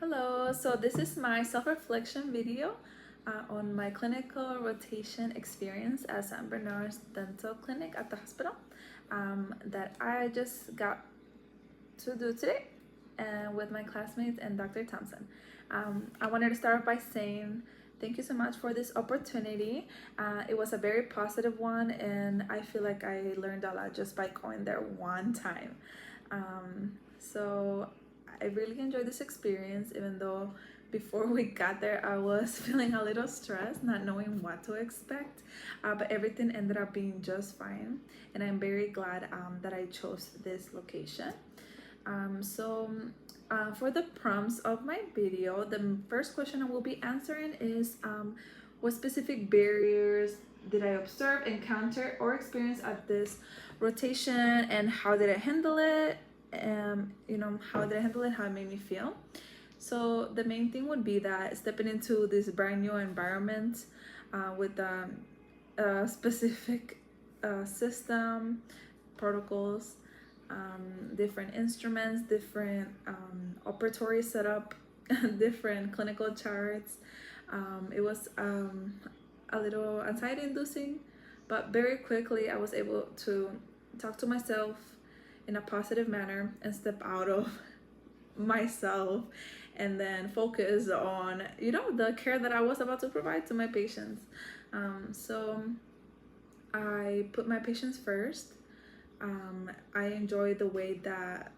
Hello, so this is my self-reflection video on my clinical rotation experience at San Bernard's Dental Clinic at the hospital that I just got to do today with my classmates and Dr. Thompson. I wanted to start off by saying thank you so much for this opportunity. It was a very positive one, and I feel like I learned a lot just by going there one time. So I really enjoyed this experience, even though before we got there I was feeling a little stressed, not knowing what to expect, but everything ended up being just fine, and I'm very glad that I chose this location. For the prompts of my video, the first question I will be answering is what specific barriers did I observe, encounter, or experience at this rotation, and how did I handle it? How did I handle it? How it made me feel. So the main thing would be that stepping into this brand new environment with a specific system, protocols, different instruments, different operatory setup, different clinical charts. It was a little anxiety inducing, but very quickly I was able to talk to myself in a positive manner and step out of myself and then focus on the care that I was about to provide to my patients. So I put my patients first. I enjoyed the way that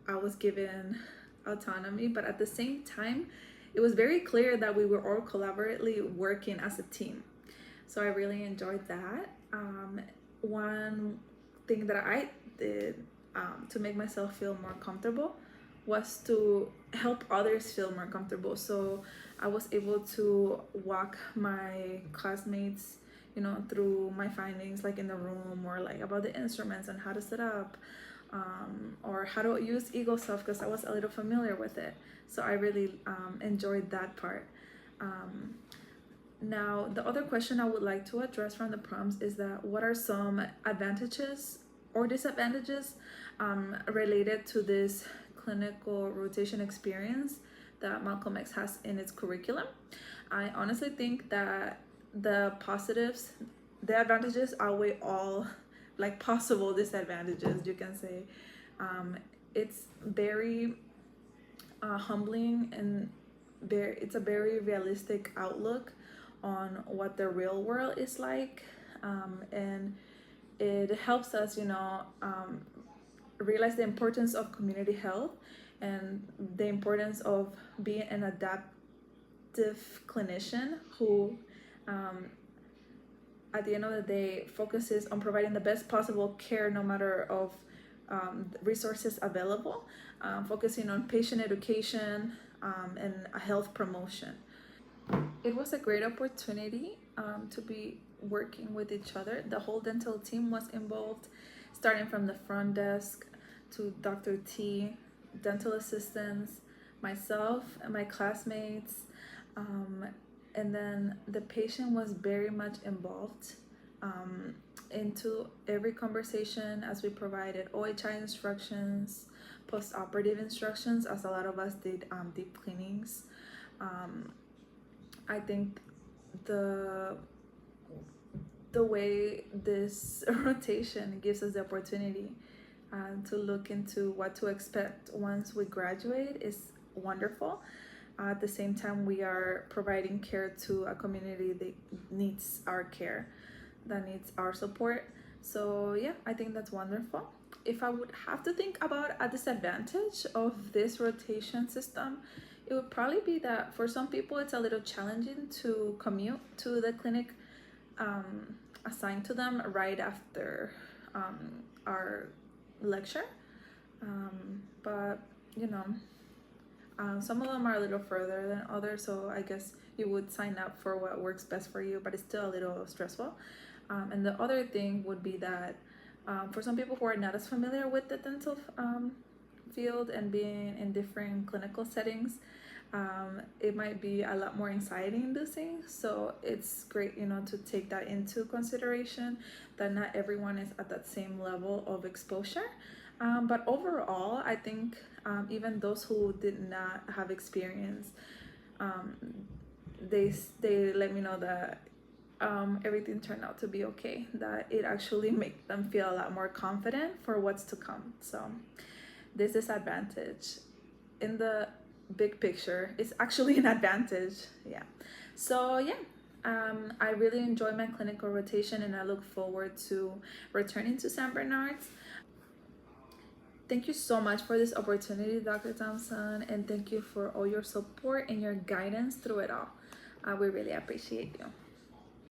I was given autonomy, but at the same time it was very clear that we were all collaboratively working as a team. So I really enjoyed that. One thing that I did to make myself feel more comfortable was to help others feel more comfortable. So I was able to walk my classmates, through my findings, like in the room, or like about the instruments and how to set up, or how to use Ego Self, because I was a little familiar with it. So I really enjoyed that part. Now, the other question I would like to address from the prompts is that what are some advantages or disadvantages related to this clinical rotation experience that Malcolm X has in its curriculum? I honestly think that the advantages outweigh all like possible disadvantages, you can say. It's very humbling, and it's a very realistic outlook on what the real world is like, and it helps us realize the importance of community health and the importance of being an adaptive clinician who at the end of the day focuses on providing the best possible care no matter of resources available, focusing on patient education and health promotion. It was a great opportunity to be working with each other. The whole dental team was involved, starting from the front desk to Dr. T, dental assistants, myself, and my classmates. And then the patient was very much involved into every conversation, as we provided OHI instructions, post-operative instructions, as a lot of us did deep cleanings. I think the way this rotation gives us the opportunity to look into what to expect once we graduate is wonderful. At the same time, we are providing care to a community that needs our care, that needs our support. So yeah, I think that's wonderful. If I would have to think about a disadvantage of this rotation system, it would probably be that for some people it's a little challenging to commute to the clinic assigned to them right after our lecture. But some of them are a little further than others, so I guess you would sign up for what works best for you, but it's still a little stressful. And the other thing would be that for some people who are not as familiar with the dental field and being in different clinical settings, it might be a lot more anxiety inducing. So it's great, to take that into consideration, that not everyone is at that same level of exposure. But overall, I think even those who did not have experience, um, they let me know that everything turned out to be okay. That it actually made them feel a lot more confident for what's to come. So this disadvantage in the big picture is actually an advantage. Yeah. So yeah. I really enjoy my clinical rotation and I look forward to returning to San Bernard's. Thank you so much for this opportunity, Dr. Thompson, and thank you for all your support and your guidance through it all. We really appreciate you.